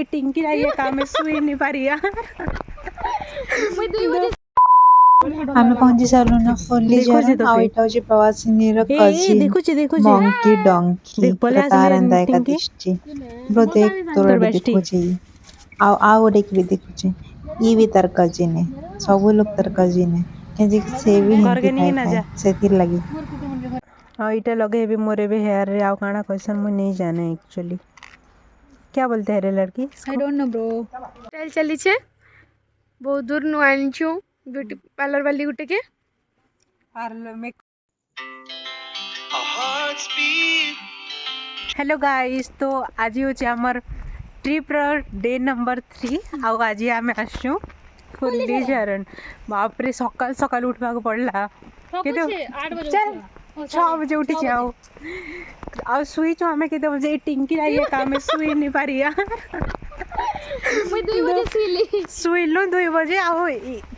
टिंकी रही काम में सुई नहीं पारी यार आमे पहुंची सारू ना फुल्ली जरा आ इटा होची प्रवासिनी रो कजिन मंकी डंकी देख पले तारंदा आसले एका टिंकी दिसची ब्रो देख तोर तोर भी बेस्टी देखुची आ ओडे की भी देखुची ई भी तार कजिन है सब लोग तार कजिन है केजे से भी घर के हिंदी नहीं थाए ना थाए जा सेतिर लगी हाँ इटा लगे भी मोरे भी हेयर रे आउ काना क्वेश्चन मुझे नहीं जाने एक्चुअली क्या बोलते हैं रे लड़की आई डोंट नो ब्रो टेल चली छे बहुत दूर नु आनछु ब्यूटी पार्लर वाली गुटे के हेलो गाइस तो आज होचे हमर ट्रिप रो डे नंबर 3 आउ आज आमे आसु फुल्ली झरण बाप रे सकाल सकाल उठवा को पड़ला केते 8 बजे चल 6 बजे उठी जाओ आ सुई जो हमें केते बजे टिंकी रही काम में सुई नहीं पारी यार मैं 2 बजे सुईली सुई लो 2 बजे आओ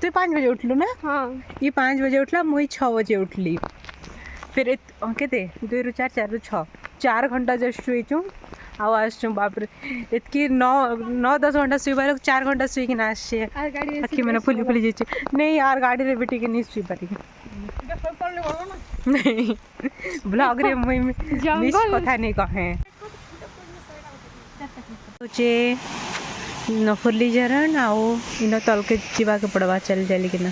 तू 5 बजे उठलु ना हां ये 5 बजे उठला मुई 6 बजे उठली फिर केते 2 रु 4 4 रु 6 4 घंटा जस्ट शुईचु आउ आसचु बाप रे इतकी 9-10 घंटा सुईबार 4 घंटा सुई कि ना आसे आखि मैंने फुली फुली जेची नहीं यार गाड़ी रे बेटी के नहीं सुई पारी नहीं ब्लॉग रे मुई मिस कथा नहीं कहे सोचे न फुली झरण आउ इन तलके जीवा के पड़वा चल चली कि ना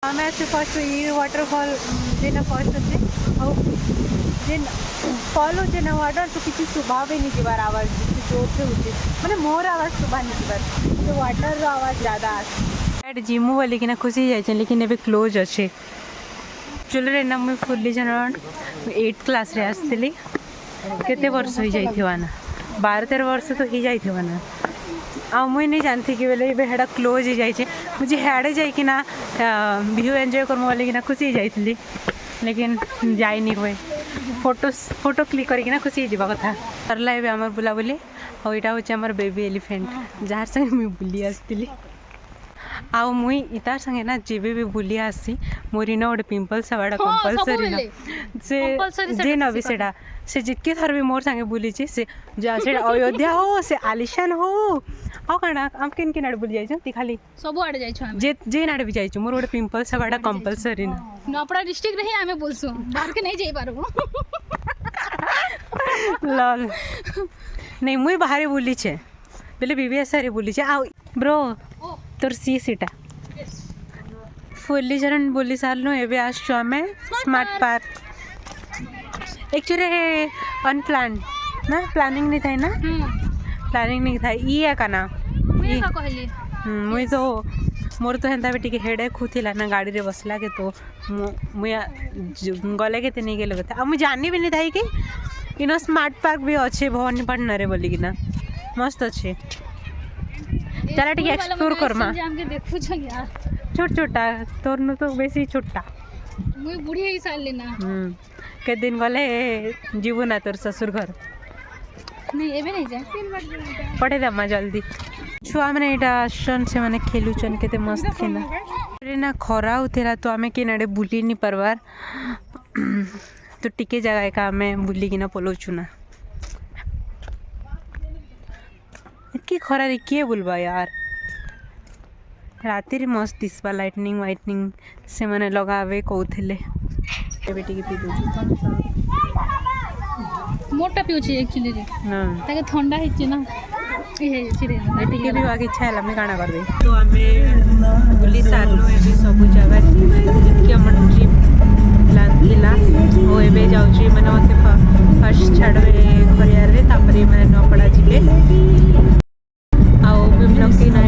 हमें ऐसे फर्स्ट ये वाटरफॉल जेना फर्स्ट होते और जेन फॉल होते ना वाटर तो किसी सुबह भी नहीं जीवार आवाज जोर से होती मैंने मोर आवाज सुबह नहीं जीवार तो वाटर रो आवाज ज़्यादा आस जिमु बोली कि ना खुशी जाए लेकिन एबे क्लोज अच्छे चलो ना मुझे फुल्ली झरण 8th क्लास रे आसली केते वर्ष हो जाइथिवा ना 12-13 वर्ष तो ही जाइथिवा ना आ मुई नहीं जानती कि बोले हेड़ा क्लोज ही जाइए मुझे हेड़े जाइए ना व्यू एंजॉय करमु बोले कि ना खुशी जाइली लेकिन जाइनी हुए फोटो क्लिक करके खुशी जावा कथा सरला एबे हमर बुलाबुली और यहाँ हूँ आमर बेबी एलिफेंट जार संगे मुई बुली आसती आउ मुई इतार संगे ना जेबे भी बुली आसी मोर इन गोटे पिंपल्स हवाटा कंपलसरी ना से जे नबी सेटा से जितके थर भी मोर संगे बुली से अयोध्या हो से आलिशान हो आ काना हम किन किन आड़े बुली जाइछु ती खाली सब आड़े जाइछु हम जे नाड़े भी जाइछु मोर गोटे पिंपल्स हवाटा कंपलसरी ना नपड़ा डिस्ट्रिक्ट रही आमे बोलसु बाहर के नहीं जाई पारबो लल नहीं मुई बाहर बुली छे बेले बीबीएस सारी बुली छे आ ब्रो तोर सी सीटा फुल्ली झरण बुली सारनु एबे आसछु आमे स्मार्ट पार्क एक्चुअली अनप्लान ना प्लानिंग नहीं थाई ना प्लानिंग नहीं थाई ई है का ना मुई का कहली मुई तो मोर तो हेंता बेटी के हेडेक होथिला ना गाड़ी रे बसला के तो मुई गले के नहीं गेलो आ मुई जानी भी नहीं थाई कि इनो स्मार्ट पार्क भी अच्छे भवानीपटना रे बोली कि ना मस्त अच्छे चला ठीक एक्सप्लोर करमा देखु छ यार छोट छोटा तोर न तो बेसी छोटा मुई बुढ़ी ही साल लेना के दिन गले जीवु ना तोर ससुर घर नहीं एबे नहीं जाए पढ़े दमा जल्दी छुआ मैंने एटा आसन से माने खेलुचन केते मस्त खेना रे ना खरा उतेरा तो आमे के नाडे बुली नहीं परवार तो टिके जगह का हमें बुली कि ना पलोचु ना कि खरा रे किए बुलबा यार राति रे मस्त दिसबा लाइटनिंग वाइटनिंग से माने लगावे कहउथिले बेटी के पी दो मोटा पिउची एक्चुअली रे ना ताके ठंडा हिची ना हे चिरे बेटी के भी आगे इच्छा है मैं गाना कर दे तो हमें बुली सारनु एबे सब जगह जितकी हमर ट्रिप प्लान थिला ओ एबे जाउची माने ओते फर्स्ट छाड़वे खरियार रे तापरे माने नपड़ा जिले आओ बिमलक के ना